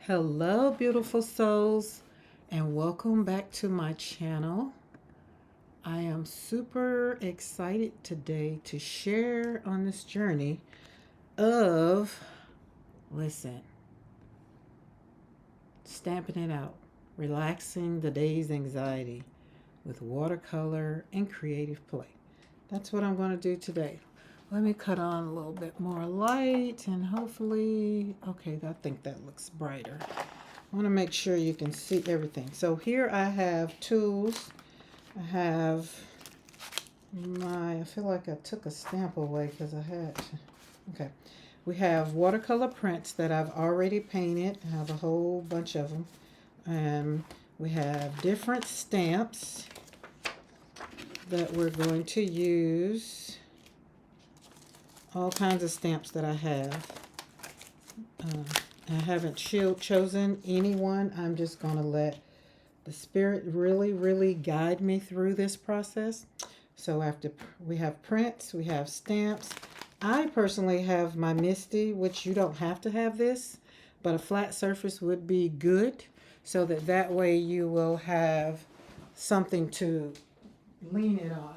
Hello, beautiful souls, and welcome back to my channel. I am super excited today to share on this journey of, listen, stamping it out, relaxing the day's anxiety with watercolor and creative play. That's what I'm going to do today. Let me cut on a little bit more light and hopefully, okay, I think that looks brighter. I want to make sure you can see everything. So here I have tools. I have I feel like I took a stamp away because I had, okay. We have watercolor prints that I've already painted. I have a whole bunch of them. And we have different stamps that we're going to use. All kinds of stamps that I have. I haven't chosen any one. I'm just going to let the spirit really guide me through this process. So after we have prints, we have stamps. I personally have my Misty, which you don't have to have this, but a flat surface would be good so that way you will have something to lean it on.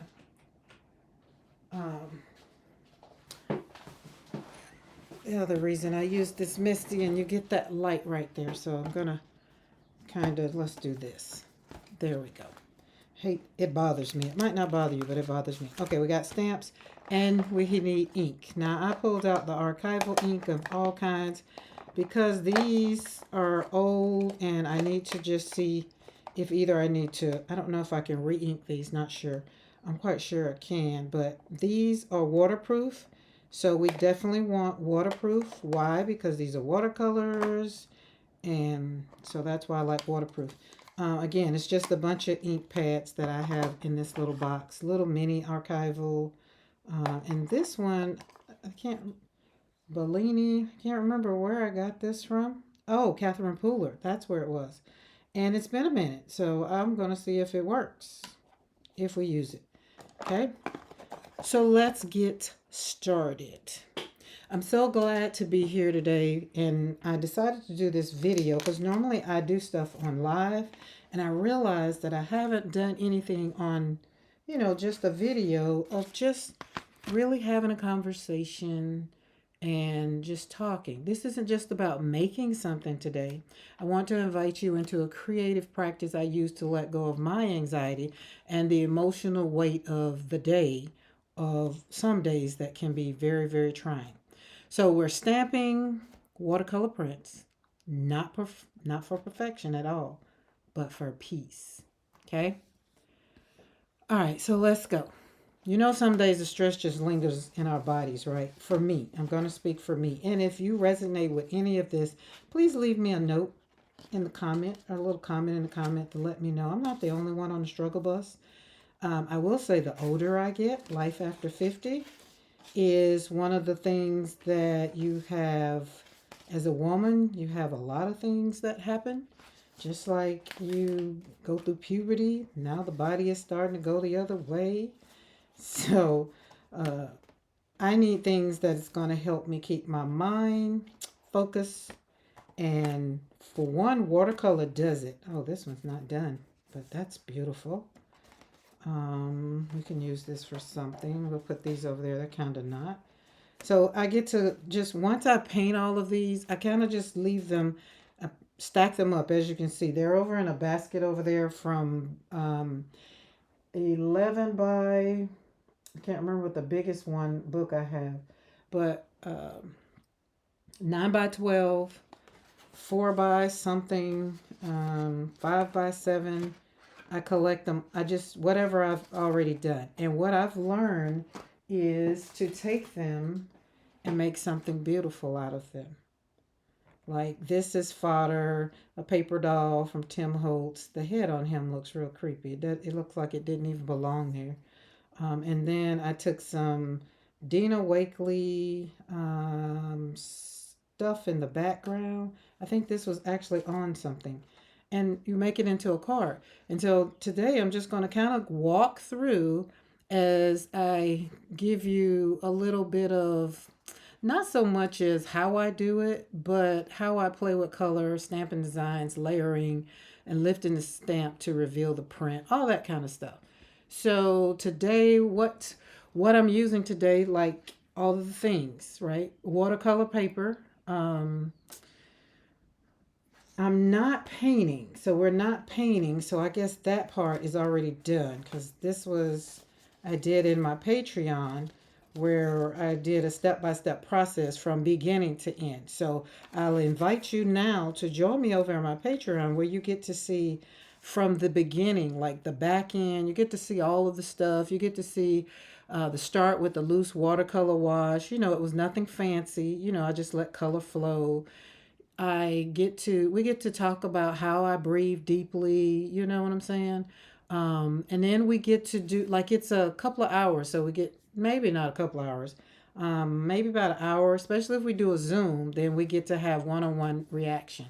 The other reason I use this Misty, and you get that light right there, so I'm gonna let's do this. There we go. Hey, it bothers me. It might not bother you, but it bothers me. Okay, we got stamps and we need ink. Now, I pulled out the archival ink of all kinds because these are old and I need to just see if either I need to, I don't know if I can re-ink these, not sure. I'm quite sure I can, but these are waterproof. So we definitely want waterproof. Why? Because these are watercolors, and so that's why I like waterproof. Again, it's just a bunch of ink pads that I have in this little box, little mini archival. And this one, I can't, Bellini, I can't remember where I got this from. Oh, Catherine Pooler, that's where it was. And it's been a minute, so I'm going to see if it works, if we use it. Okay, so let's get started. I'm so glad to be here today, and I decided to do this video because normally I do stuff on live, and I realized that I haven't done anything on, just a video of just really having a conversation and just talking. This isn't just about making something today. I want to invite you into a creative practice I use to let go of my anxiety and the emotional weight of the day, of some days that can be very trying. So we're stamping watercolor prints, not for perfection at all, but for peace. Okay? All right, so let's go. Some days the stress just lingers in our bodies, right? For me, I'm going to speak for me. And if you resonate with any of this, please leave me a note in the comment, or a little comment in the comment to let me know. I'm not the only one on the struggle bus. I will say the older I get, life after 50, is one of the things that you have as a woman. You have a lot of things that happen. Just like you go through puberty, now the body is starting to go the other way. So I need things that's going to help me keep my mind focused. And for one, watercolor does it. Oh, this one's not done, but that's beautiful. We can use this for something. We'll put these over there. They're kind of not. So I get to just, once I paint all of these, I kind of just leave them, stack them up. As you can see, they're over in a basket over there from 11 by, I can't remember what the biggest one book I have, but 9 by 12, 4 by something, 5 by 7. I collect them. I just, whatever I've already done. And what I've learned is to take them and make something beautiful out of them. Like this is fodder, a paper doll from Tim Holtz. The head on him looks real creepy. It looks like it didn't even belong there. And then I took some Dina Wakley stuff in the background. I think this was actually on something. And you make it into a card. And so today I'm just going to kind of walk through as I give you a little bit of Not so much as how I do it, but how I play with color, stamping designs, layering, and lifting the stamp to reveal the print, all that kind of stuff. So today, what I'm using today, like all of the things, right? Watercolor paper. I'm not painting, so we're not painting. So I guess that part is already done because this was I did in my Patreon where I did a step-by-step process from beginning to end. So I'll invite you now to join me over on my Patreon where you get to see from the beginning, like the back end. You get to see all of the stuff. You get to see the start with the loose watercolor wash. It was nothing fancy. I just let color flow. We get to talk about how I breathe deeply, you know what I'm saying? And then we get to do, like, it's a couple of hours. So we get, maybe not a couple of hours, maybe about an hour, especially if we do a Zoom, then we get to have one-on-one reaction.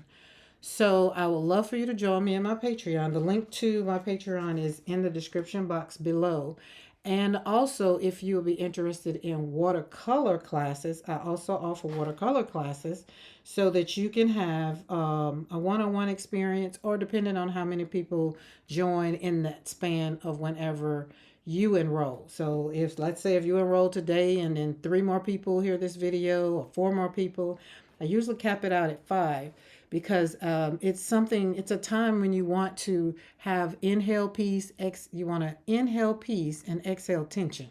So I would love for you to join me in my Patreon. The link to my Patreon is in the description box below. And also, if you'll be interested in watercolor classes, I also offer watercolor classes so that you can have a one-on-one experience, or depending on how many people join in that span of whenever you enroll. So if, let's say, if you enroll today and then 3 more people hear this video, or 4 more people, I usually cap it out at 5 because it's a time when you want to have inhale peace, you want to inhale peace and exhale tension.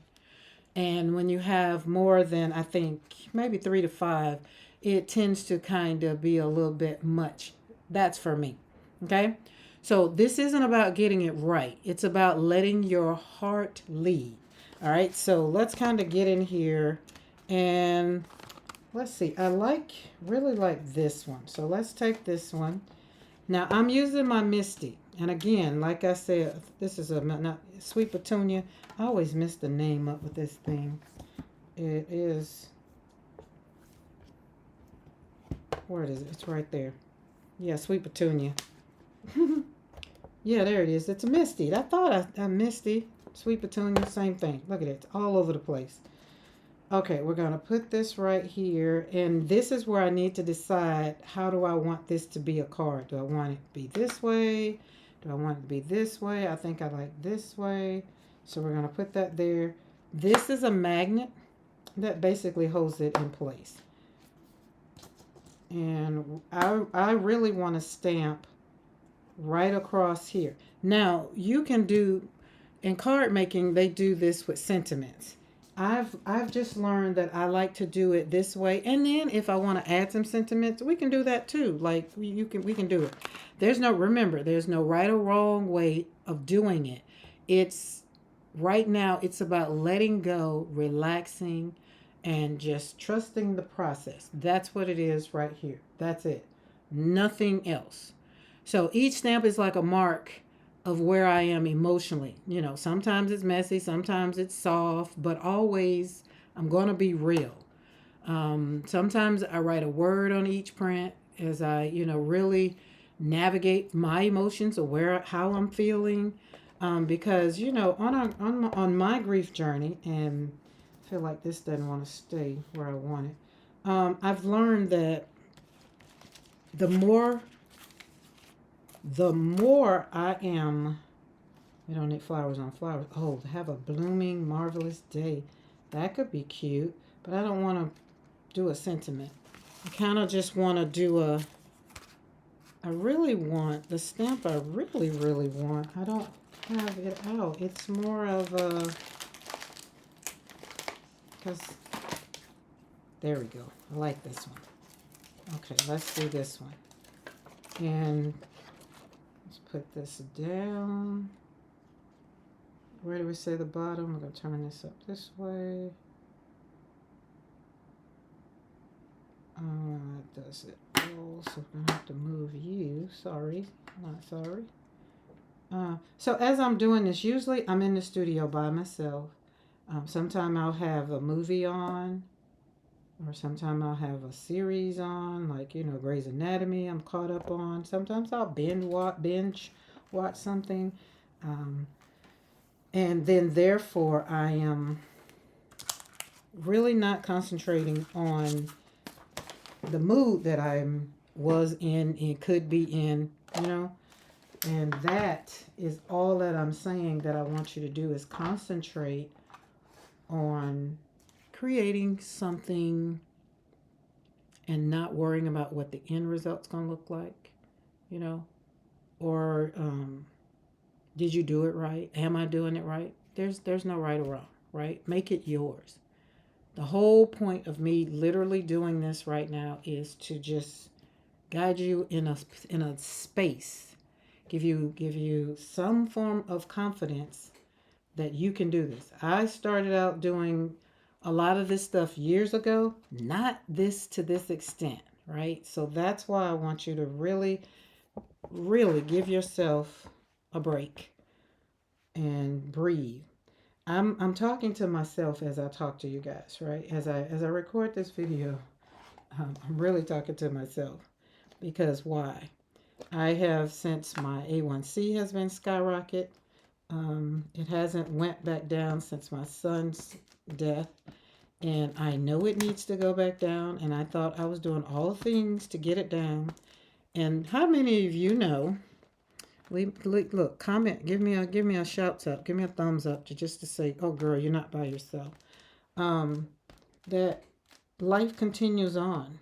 And when you have more than, I think, maybe 3 to 5, it tends to kind of be a little bit much. That's for me. Okay. So this isn't about getting it right. It's about letting your heart lead. All right. So let's kind of get in here and let's see. Really like this one. So let's take this one. Now I'm using my Misty. And again, like I said, this is a not Sweet Petunia. I always mess the name up with this thing. It is, where is it? It's right there. Yeah, Sweet Petunia. Yeah, there it is. It's a Misty. I thought I Misty. Sweet Petunia, same thing. Look at it. It's all over the place. Okay, we're going to put this right here. And this is where I need to decide, how do I want this to be a card? Do I want it to be this way? Do I want it to be this way? I think I like this way. So we're going to put that there. This is a magnet that basically holds it in place. And I really want to stamp right across here. Now, you can do, in card making, they do this with sentiments. I've just learned that I like to do it this way, and then if I want to add some sentiments, we can do that too. Like we can do it. Remember, there's no right or wrong way of doing it. It's right now. It's about letting go, relaxing, and just trusting the process. That's what it is right here. That's it. Nothing else. So each stamp is like a mark of where I am emotionally. Sometimes it's messy, sometimes it's soft, but always I'm going to be real. Sometimes I write a word on each print as I, really navigate my emotions or how I'm feeling. Because, on my grief journey, and I feel like this doesn't want to stay where I want it. I've learned that the more I am, we don't need flowers on flowers. Oh, have a blooming, marvelous day. That could be cute, but I don't want to do a sentiment. I kind of just want to do I really want, the stamp I really, really want, I don't have it out. It's more of a, because, there we go. I like this one. Okay, let's do this one. And let's put this down. Where do we say the bottom? We're going to turn this up this way. Does it roll? So we're going to have to move you. Sorry, not sorry. So as I'm doing this, usually I'm in the studio by myself. Sometime I'll have a movie on, or sometime I'll have a series on, like, Grey's Anatomy I'm caught up on. Sometimes I'll binge watch something. And then therefore I am really not concentrating on the mood that I was in and could be in, you know. And that is all that I'm saying that I want you to do is concentrate on creating something and not worrying about what the end result's going to look like, you know, or did you do it right? Am I doing it right? There's no right or wrong, right? Make it yours. The whole point of me literally doing this right now is to just guide you in a space, give you some form of confidence that you can do this. I started out doing a lot of this stuff years ago, not this to this extent, right? So that's why I want you to really, really give yourself a break and breathe. I'm talking to myself as I talk to you guys, right? As I record this video, I'm really talking to myself because why? I have since my A1C has been skyrocket. It hasn't went back down since my son's death, and I know it needs to go back down. And I thought I was doing all the things to get it down. And how many of you know? Look, comment, give me a shout out, give me a thumbs up to just to say, oh girl, you're not by yourself. Um, that life continues on,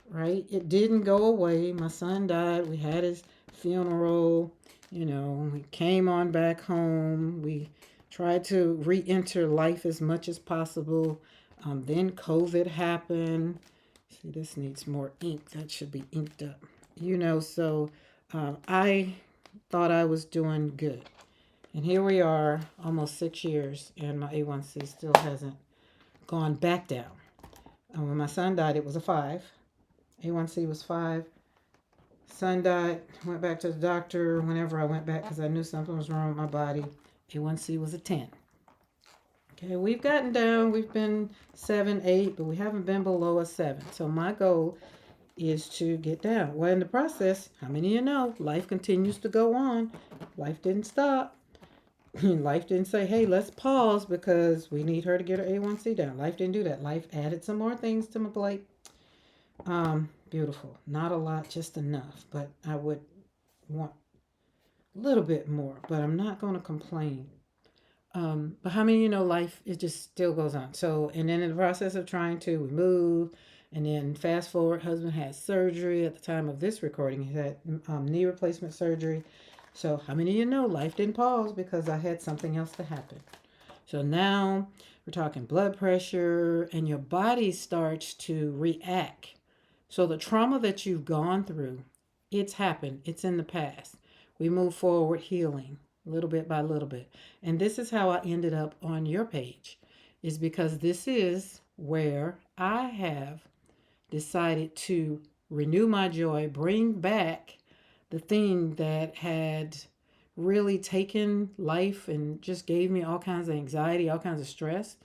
right? It didn't go away. My son died. We had his funeral. You know, we came on back home. We tried to re-enter life as much as possible. Then COVID happened. See, this needs more ink. That should be inked up. You know, so I thought I was doing good. And here we are, almost 6 years, and my A1C still hasn't gone back down. When my son died, it was a 5. A1C was 5. Son died, went back to the doctor whenever I went back because I knew something was wrong with my body. A1C was a 10. Okay, we've gotten down, we've been 7, 8, but we haven't been below a 7. So my goal is to get down. Well, in the process, how many of you know, life continues to go on. Life didn't stop. Life didn't say, hey, let's pause because we need her to get her A1C down. Life didn't do that. Life added some more things to my plate. Beautiful. Not a lot, just enough. But I would want a little bit more. But I'm not going to complain. But how many of you know life, it just still goes on. So, and then in the process of trying to, we move. And then fast forward, husband had surgery at the time of this recording. He had knee replacement surgery. So how many of you know life didn't pause because I had something else to happen? So now we're talking blood pressure and your body starts to react. So the trauma that you've gone through, it's happened. It's in the past. We move forward healing little bit by little bit. And this is how I ended up on your page, is because this is where I have decided to renew my joy, bring back the thing that had really taken life and just gave me all kinds of anxiety, all kinds of stress.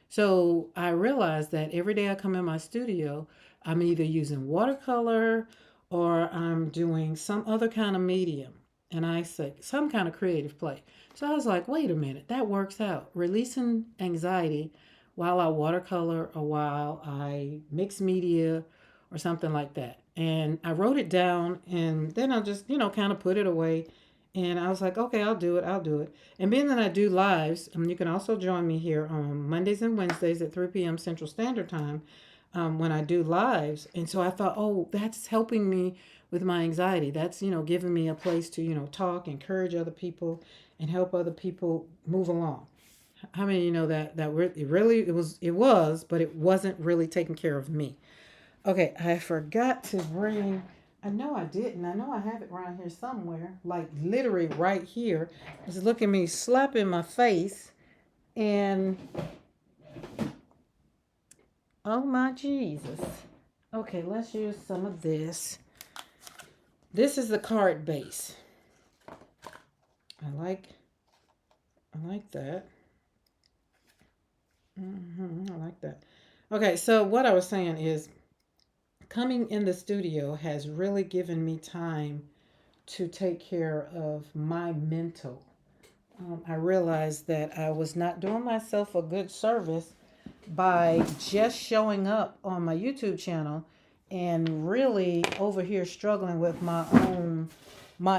So I realized that every day I come in my studio, I'm either using watercolor or I'm doing some other kind of medium. And I say some kind of creative play. So I was like, wait a minute, that works out. Releasing anxiety while I watercolor or while I mix media or something like that. And I wrote it down and then I just, kind of put it away. And I was like, okay, I'll do it. And being that I do lives, you can also join me here on Mondays and Wednesdays at 3 p.m. Central Standard Time when I do lives. And so I thought, oh, that's helping me with my anxiety. That's, giving me a place to, talk, encourage other people, and help other people move along. How many of you know that it was, but it wasn't really taking care of me. Okay, I forgot to bring. I know I didn't. I know I have it around here somewhere, like literally right here. Just look at me slapping my face, and oh my Jesus. Okay, let's use some of this. This is the card base. I like that. I like that. Okay, so what I was saying is coming in the studio has really given me time to take care of my mental. I realized that I was not doing myself a good service by just showing up on my YouTube channel and really over here struggling with my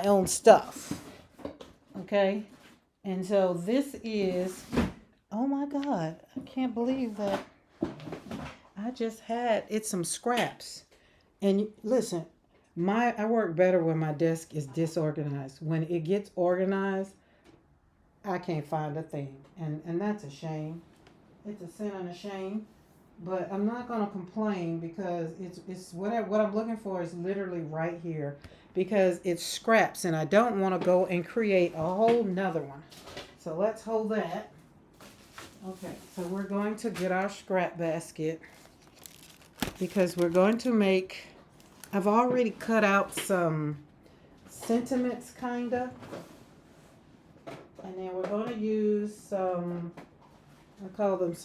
own stuff. Okay? And so this is, oh my God, I can't believe that I just had, it's some scraps. And listen, I work better when my desk is disorganized. When it gets organized, I can't find a thing. And that's a shame. It's a sin and a shame. But I'm not gonna complain because it's what I'm looking for is literally right here. Because it's scraps and I don't want to go and create a whole nother one. So let's hold that. Okay, so we're going to get our scrap basket because we're going to make, I've already cut out some sentiments kinda. And then we're going to use some, I call them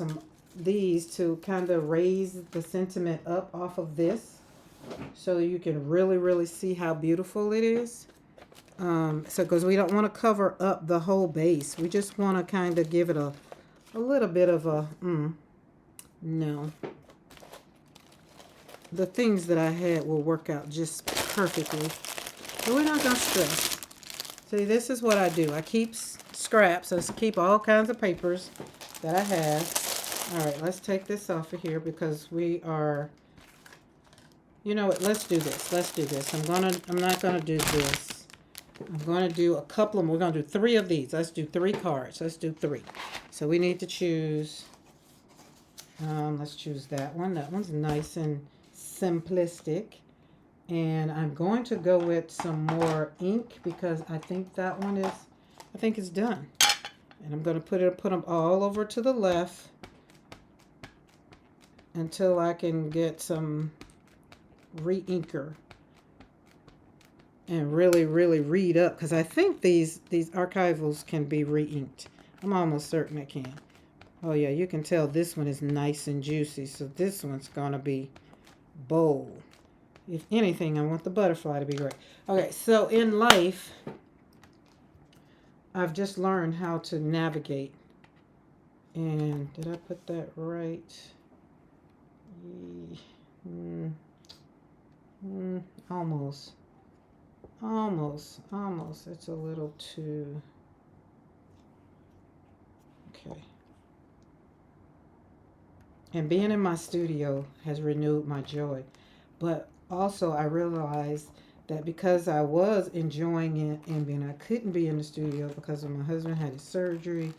these to kind of raise the sentiment up off of this. So you can really, really see how beautiful it is. So because we don't want to cover up the whole base. We just want to kind of give it a little bit of a, no. The things that I had will work out just perfectly. But we're not going to stress. See, this is what I do. I keep scraps. I keep all kinds of papers that I have. All right, let's take this off of here because we are, you know what, let's do this. Let's do this. I'm not going to do this. I'm going to do a couple of them. We're going to do 3 of these. Let's do 3 cards. Let's do 3. So we need to choose, let's choose that one. That one's nice and simplistic. And I'm going to go with some more ink because I think that one is, I think it's done. And I'm going to put them all over to the left until I can get some re-inker and really, really read up because I think these archivals can be re-inked. I'm almost certain it can. Oh yeah, you can tell this one is nice and juicy. So this one's going to be bold. If anything, I want the butterfly to be great. Okay, so in life, I've just learned how to navigate. And did I put that right? Almost. Almost. It's a little too... Okay. And being in my studio has renewed my joy. But also I realized that because I was enjoying it and then I couldn't be in the studio because when my husband had his surgery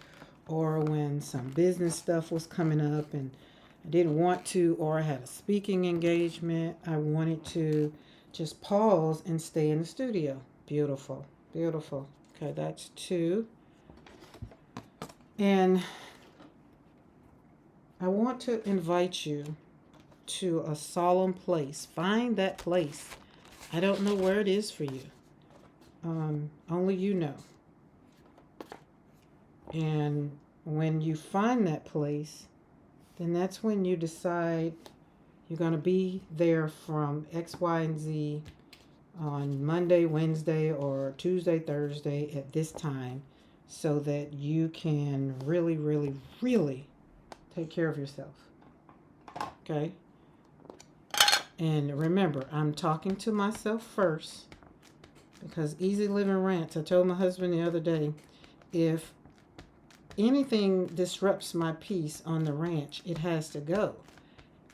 or when some business stuff was coming up and I didn't want to, or I had a speaking engagement, I wanted to just pause and stay in the studio. Beautiful. Beautiful. Okay, that's 2. And I want to invite you to a solemn place. Find that place. I don't know where it is for you. Only you know. And when you find that place, then that's when you decide you're going to be there from X, Y, and Z on Monday, Wednesday, or Tuesday, Thursday at this time so that you can really, really, really take care of yourself. Okay? And remember, I'm talking to myself first because Easy Living Rants, I told my husband the other day, if anything disrupts my peace on the ranch, it has to go.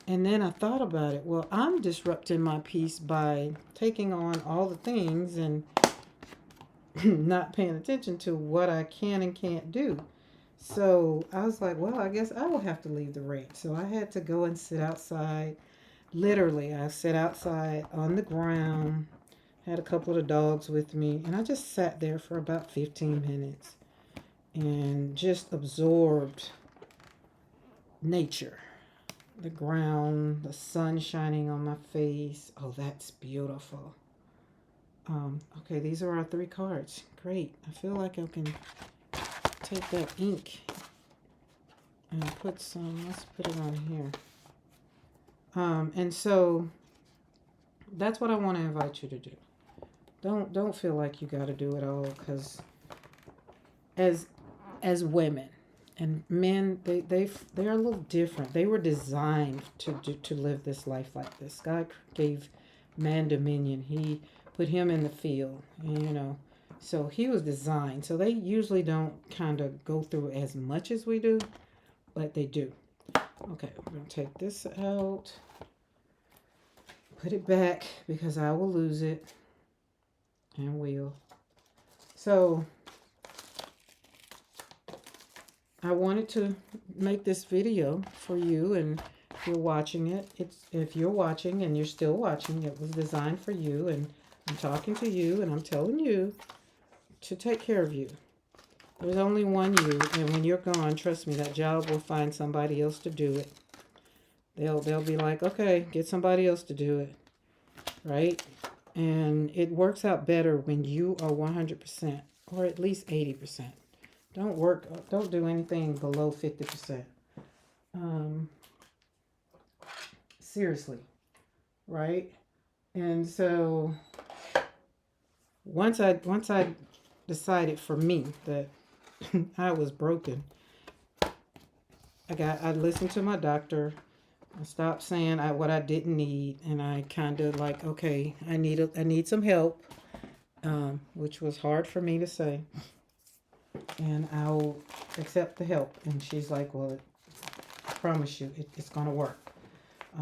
And then I thought about it. Well, I'm disrupting my peace by taking on all the things and not paying attention to what I can and can't do. So I was like, well, I guess I will have to leave the ranch. So I had to go and sit outside. Literally, I sat outside on the ground, had a couple of the dogs with me, and I just sat there for about 15 minutes and just absorbed nature. The ground, the sun shining on my face. Oh, that's beautiful. Okay, these are our 3 cards. Great. I feel like I can take that ink and put some, let's put it on here. And so that's what I want to invite you to do. Don't feel like you got to do it all because as women, And men, they're a little different. They were designed to live this life like this. God gave man dominion. He put him in the field, so he was designed. So they usually don't kind of go through as much as we do, but they do. Okay, we're going to take this out, put it back because I will lose it and will. So I wanted to make this video for you, and if you're watching it, if you're watching and you're still watching, it was designed for you, and I'm talking to you and I'm telling you to take care of you. There's only one you, and when you're gone, trust me, that job will find somebody else to do it. They'll be like, okay, get somebody else to do it, right? And it works out better when you are 100% or at least 80%. Don't do anything below 50%. Seriously, right? And so once I decided for me that I was broken, I listened to my doctor. I stopped saying what I didn't need, and I kind of like, okay, I need some help, which was hard for me to say, and I'll accept the help. And she's like, well, I promise you, it's going to work.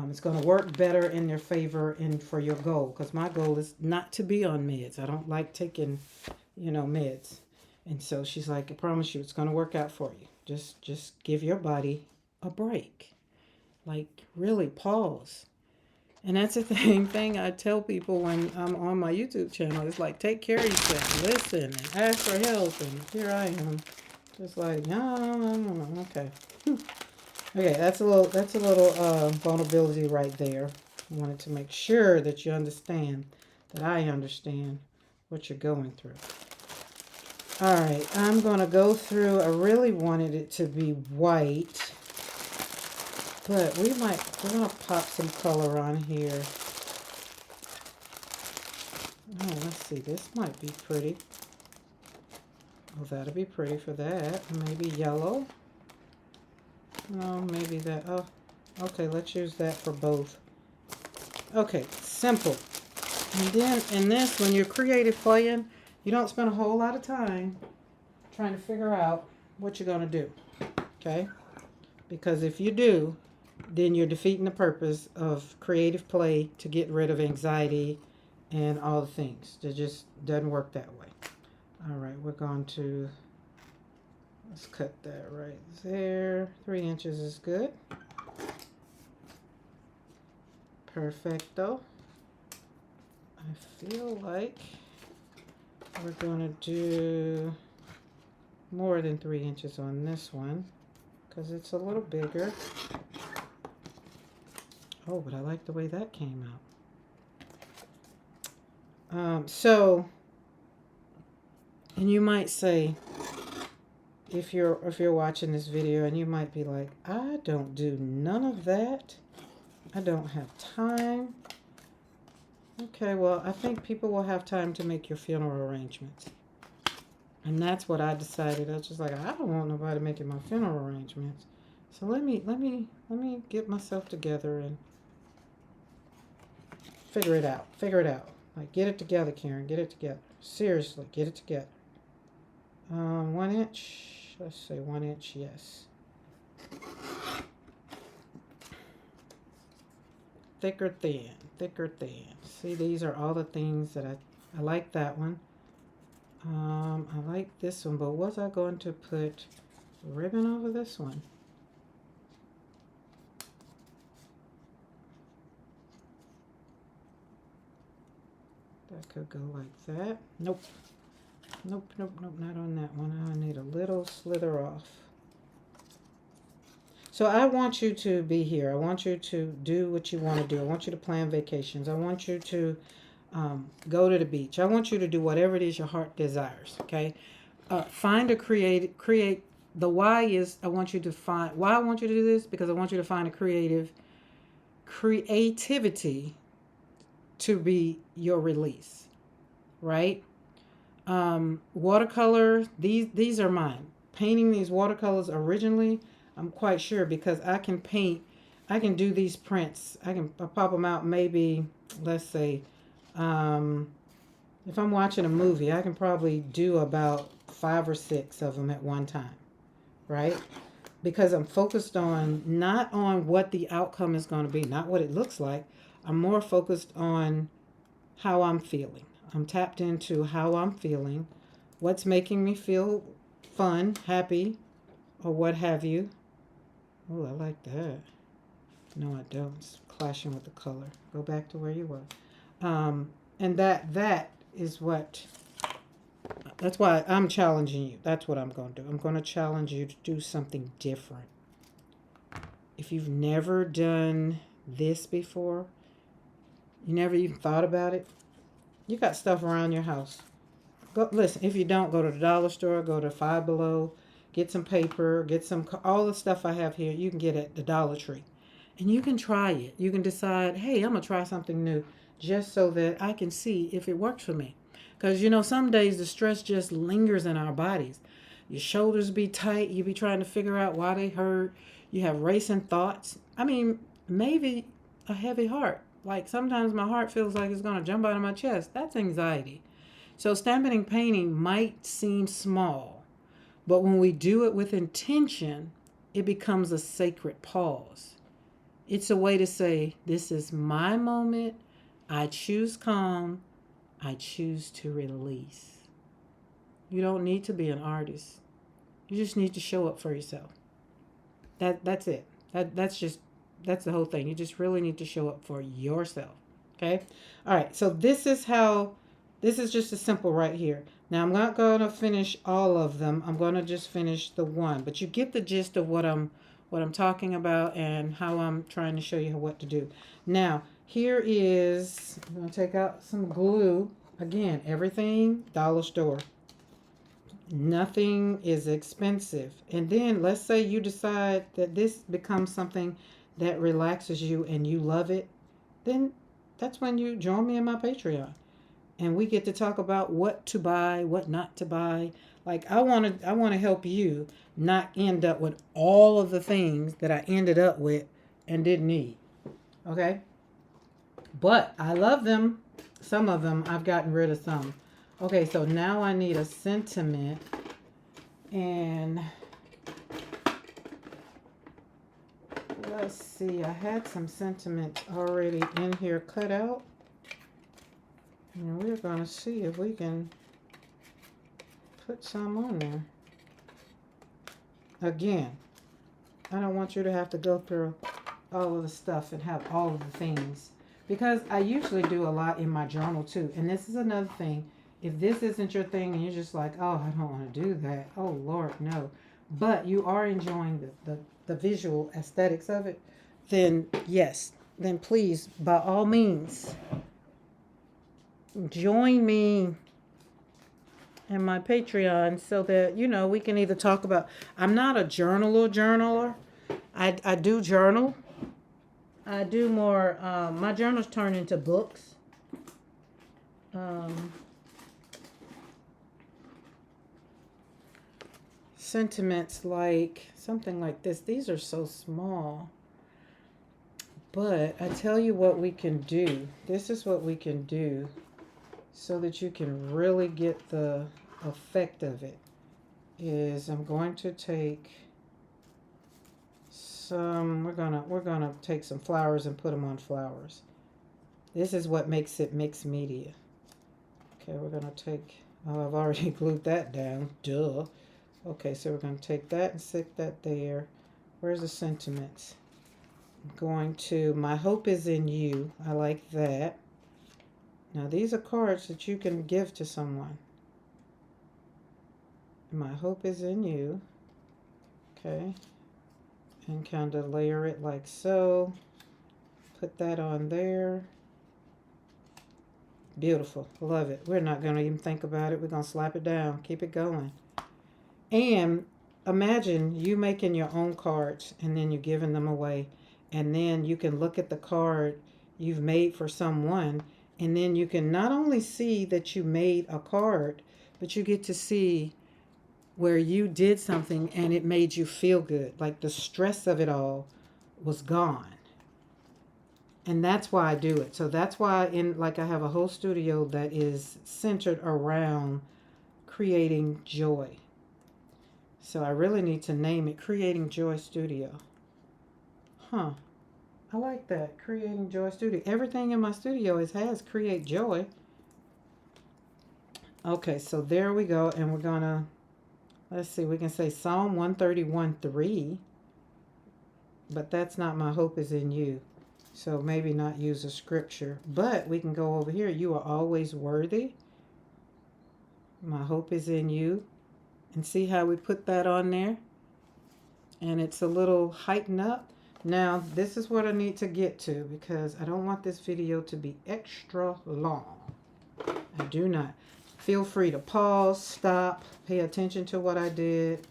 It's going to work better in your favor and for your goal, because my goal is not to be on meds. I don't like taking, meds. And so she's like, I promise you, it's going to work out for you. Just give your body a break. Like, really pause. And that's the same thing I tell people when I'm on my YouTube channel. It's like, take care of yourself, listen, and ask for help. And here I am, just like, no, okay. Okay, that's a little vulnerability right there. I wanted to make sure that you understand that I understand what you're going through. All right, I'm going to go through. I really wanted it to be white, but we're going to pop some color on here. Oh, let's see. This might be pretty. Oh, that'll be pretty for that. Maybe yellow. No, maybe that. Oh, okay. Let's use that for both. Okay, simple. And then in this, when you're creative playing, you don't spend a whole lot of time trying to figure out what you're going to do. Okay? Because if you do, then you're defeating the purpose of creative play to get rid of anxiety and all the things. It just doesn't work that way. All right, we're going to, let's cut that right there. 3 inches is good. Perfecto. I feel like we're going to do more than 3 inches on this one because it's a little bigger. Oh, but I like the way that came out. And you might say, if you're watching this video, and you might be like, I don't do none of that. I don't have time. Okay, well, I think people will have time to make your funeral arrangements. And that's what I decided. I was just like, I don't want nobody making my funeral arrangements. So let me get myself together and figure it out. Like, get it together, Karen. Get it together. Seriously, get it together. 1 inch. Let's say 1 inch, yes. Thicker, thin. Thicker, thin. See, these are all the things that I like that one. I like this one, but was I going to put ribbon over this one? That could go like that. Nope, not on that one. I need a little slither off. So I want you to be here. I want you to do what you want to do. I want you to plan vacations. I want you to go to the beach. I want you to do whatever it is your heart desires. Okay. Find a create. The why is I want you to find. Why I want you to do this? Because I want you to find a creativity to be your release. Right. Watercolor. These are mine. painting these watercolors originally, I'm quite sure, because I can paint, I can do these prints. I can pop them out maybe, let's say, if I'm watching a movie, I can probably do about 5 or 6 of them at one time, right? Because I'm focused on not on what the outcome is going to be, not what it looks like. I'm more focused on how I'm feeling. I'm tapped into how I'm feeling, what's making me feel fun, happy, or what have you. Oh, I like that. No, I don't. It's clashing with the color. Go back to where you were. And that is what, that's why I'm challenging you. That's what I'm going to do. I'm going to challenge you to do something different. If you've never done this before, you never even thought about it, you got stuff around your house. Go listen. If you don't, go to the dollar store, go to Five Below, get some paper, get some, all the stuff I have here you can get at the Dollar Tree. And you can try it. You can decide, hey, I'm going to try something new just so that I can see if it works for me. Because, some days the stress just lingers in our bodies. Your shoulders be tight. You be trying to figure out why they hurt. You have racing thoughts. I mean, maybe a heavy heart. Like sometimes my heart feels like it's going to jump out of my chest. That's anxiety. So stamping and painting might seem small, but when we do it with intention, it becomes a sacred pause. It's a way to say, this is my moment. I choose calm. I choose to release. You don't need to be an artist. You just need to show up for yourself. That's it. That's the whole thing. You just really need to show up for yourself. Okay? All right. So this is just a simple right here. Now I'm not going to finish all of them. I'm going to just finish the one, but you get the gist of what I'm talking about and how I'm trying to show you what to do. Now, here is, I'm going to take out some glue. Again, everything dollar store. Nothing is expensive. And then let's say you decide that this becomes something that relaxes you and you love it. Then that's when you join me in my Patreon. And we get to talk about what to buy, what not to buy. Like I want to help you not end up with all of the things that I ended up with and didn't need. Okay? But I love them. Some of them I've gotten rid of some. Okay, so now I need a sentiment, and let's see, I had some sentiments already in here cut out, and we're going to see if we can put some on there. Again, I don't want you to have to go through all of the stuff and have all of the things, because I usually do a lot in my journal too. And this is another thing. If this isn't your thing and you're just like, oh, I don't want to do that. Oh, Lord, no. But you are enjoying the visual aesthetics of it, then yes, then please, by all means, join me in my Patreon so that, we can either talk about, I'm not a journaler. I do journal. I do more, my journals turn into books. Sentiments like something like this. These are so small. But I tell you what we can do. This is what we can do so that you can really get the effect of it. Is I'm going to take some, we're gonna take some flowers and put them on flowers. This is what makes it mixed media. Okay, we're gonna take, oh, I've already glued that down. Duh. Okay, so we're going to take that and stick that there. Where's the sentiments? I'm going to, my hope is in you. I like that. Now, these are cards that you can give to someone. My hope is in you. Okay. And kind of layer it like so. Put that on there. Beautiful. Love it. We're not going to even think about it. We're going to slap it down. Keep it going. And imagine you making your own cards and then you're giving them away. And then you can look at the card you've made for someone. And then you can not only see that you made a card, but you get to see where you did something and it made you feel good. Like the stress of it all was gone. And that's why I do it. So that's why I have a whole studio that is centered around creating joy. So I really need to name it Creating Joy Studio. Huh. I like that. Creating Joy Studio. Everything in my studio has Create Joy. Okay, so there we go. And we're going to, let's see, we can say Psalm 131:3. But that's not my hope is in you. So maybe not use a scripture. But we can go over here. You are always worthy. My hope is in you. And see how we put that on there? And it's a little heightened up. Now, this is what I need to get to because I don't want this video to be extra long. I do not. Feel free to pause, stop, pay attention to what I did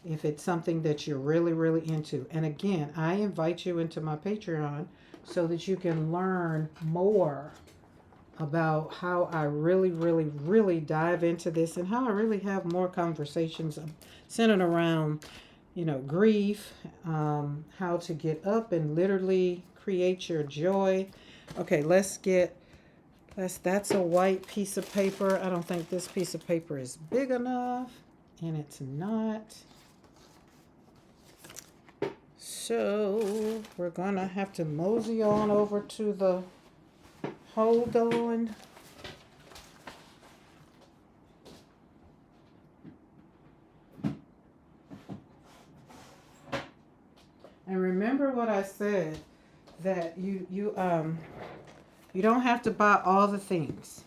if it's something that you're really, really into. And again, I invite you into my Patreon so that you can learn more about how I really, really, really dive into this and how I really have more conversations centered around, grief, how to get up and literally create your joy. Okay, that's a white piece of paper. I don't think this piece of paper is big enough, and it's not. So we're gonna have to mosey on over to the hold on. And remember what I said, that you don't have to buy all the things.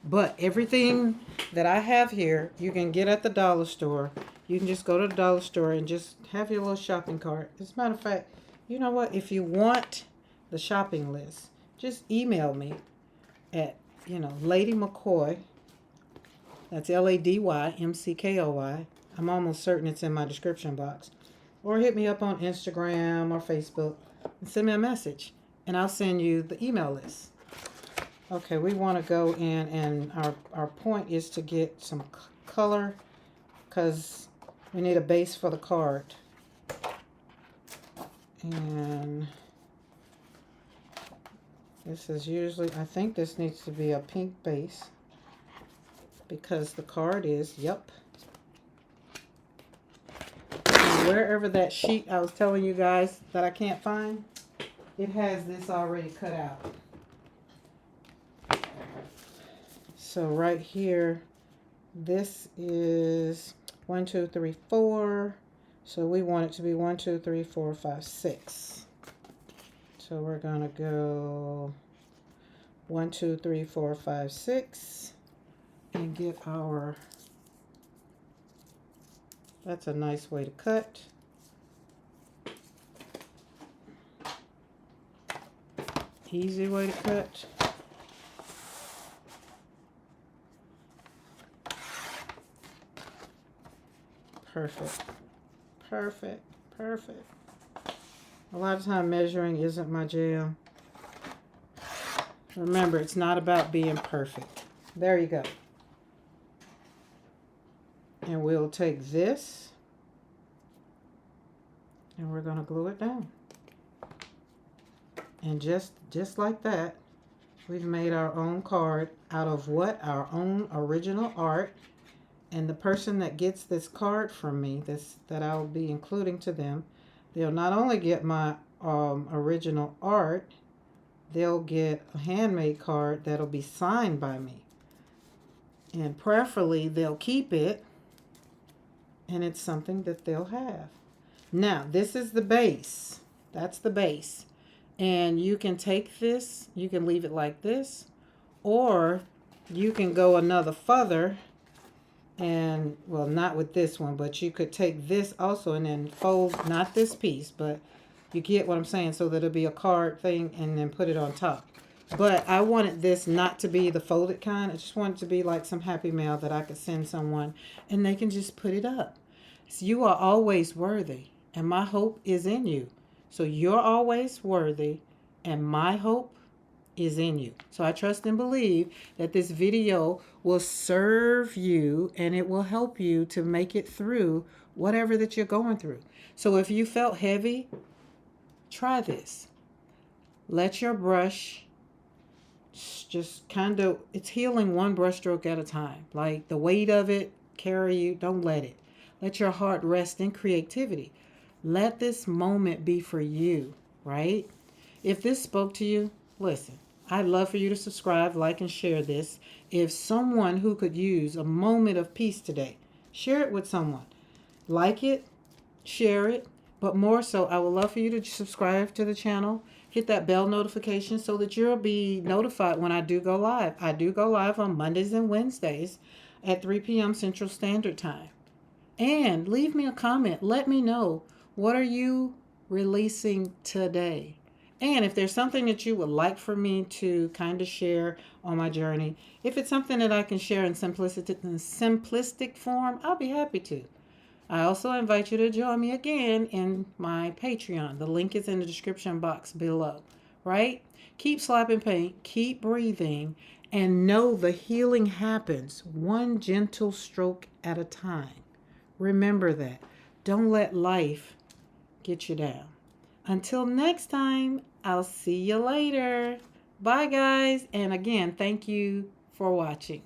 But everything that I have here, you can get at the dollar store. You can just go to the dollar store and just have your little shopping cart. As a matter of fact, you know what? If you want the shopping list, just email me at, Lady McCoy. That's LadyMckoy. I'm almost certain it's in my description box. Or hit me up on Instagram or Facebook and send me a message. And I'll send you the email list. Okay, we want to go in, and our point is to get some color because we need a base for the card. And this is usually, I think this needs to be a pink base because the card is, yep. And wherever that sheet I was telling you guys that I can't find, it has this already cut out. So right here, this is 1, 2, 3, 4. So we want it to be 1, 2, 3, 4, 5, 6. So we're going to go 1, 2, 3, 4, 5, 6 and get our, that's a nice way to cut. Easy way to cut. Perfect. Perfect. Perfect. A lot of time measuring isn't my jam. Remember, it's not about being perfect. There you go. And we'll take this and we're going to glue it down. And just like that, we've made our own card out of what? Our own original art. And the person that gets this card from me, that I'll be including to them, they'll not only get my original art, they'll get a handmade card that'll be signed by me. And preferably, they'll keep it, and it's something that they'll have. Now, this is the base. That's the base. And you can take this, you can leave it like this, or you can go another further. And, well, not with this one, but you could take this also and then fold, not this piece, but you get what I'm saying, so that it'll be a card thing and then put it on top. But I wanted this not to be the folded kind. I just wanted it to be like some happy mail that I could send someone and they can just put it up. So you are always worthy, and my hope is in you. So you're always worthy, and my hope is in you. So I trust and believe that this video will serve you and it will help you to make it through whatever that you're going through. So if you felt heavy, try this. Let your brush just kind of, it's healing one brushstroke at a time. Like the weight of it carry you, don't let it. Let your heart rest in creativity. Let this moment be for you, right? If this spoke to you, listen, I'd love for you to subscribe, like, and share this. If someone who could use a moment of peace today, share it with someone. Like it, share it, but more so, I would love for you to subscribe to the channel. Hit that bell notification so that you'll be notified when I do go live. I do go live on Mondays and Wednesdays at 3 p.m. Central Standard Time. And leave me a comment. Let me know, what are you releasing today? And if there's something that you would like for me to kind of share on my journey, if it's something that I can share in simplistic form, I'll be happy to. I also invite you to join me again in my Patreon. The link is in the description box below, right? Keep slapping paint, keep breathing, and know the healing happens one gentle stroke at a time. Remember that. Don't let life get you down. Until next time, I'll see you later. Bye, guys. And again, thank you for watching.